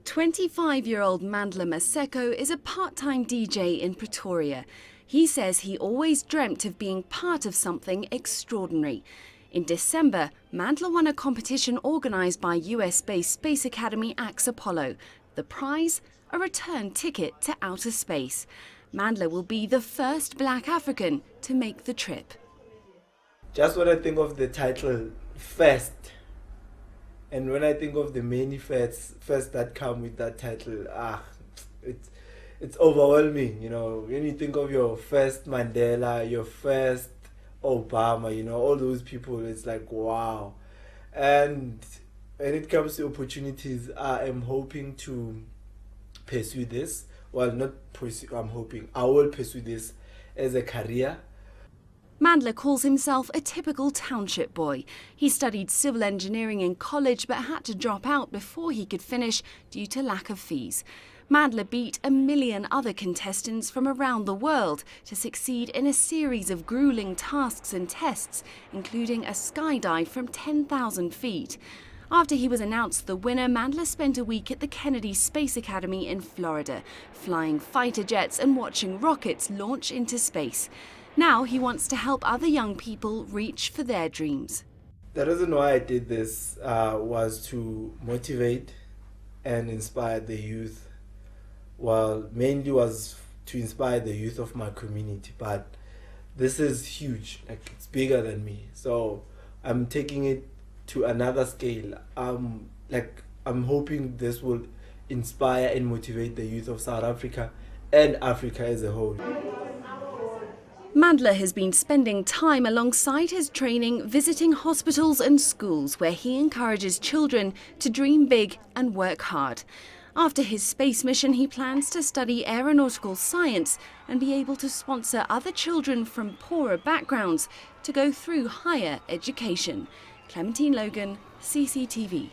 25-year-old Mandla Maseko is a part-time DJ in Pretoria. He says he always dreamt of being part of something extraordinary. In December, Mandla won a competition organised by US-based Space Academy AX Apollo. The prize? A return ticket to outer space. Mandla will be the first black African to make the trip. Just when I think of the title, first, and when I think of the many firsts that come with that title, it's overwhelming, you know. When you think of your first Mandela, your first Obama, you know, all those people, it's like, wow. And when it comes to opportunities, I am hoping to pursue this. Well, not pursue, I will pursue this as a career. Mandla calls himself a typical township boy. He studied civil engineering in college but had to drop out before he could finish due to lack of fees. Mandla beat 1 million other contestants from around the world to succeed in a series of grueling tasks and tests, including a skydive from 10,000 feet. After he was announced the winner, Mandla spent a week at the Kennedy Space Academy in Florida, flying fighter jets and watching rockets launch into space. Now he wants to help other young people reach for their dreams. The reason why I did this was to motivate and inspire the youth. Well, mainly was to inspire the youth of my community, but this is huge, like it's bigger than me. So I'm taking it to another scale. I'm hoping this will inspire and motivate the youth of South Africa and Africa as a whole. Mandla has been spending time alongside his training visiting hospitals and schools where he encourages children to dream big and work hard. After his space mission, he plans to study aeronautical science and be able to sponsor other children from poorer backgrounds to go through higher education. Clementine Logan, CCTV.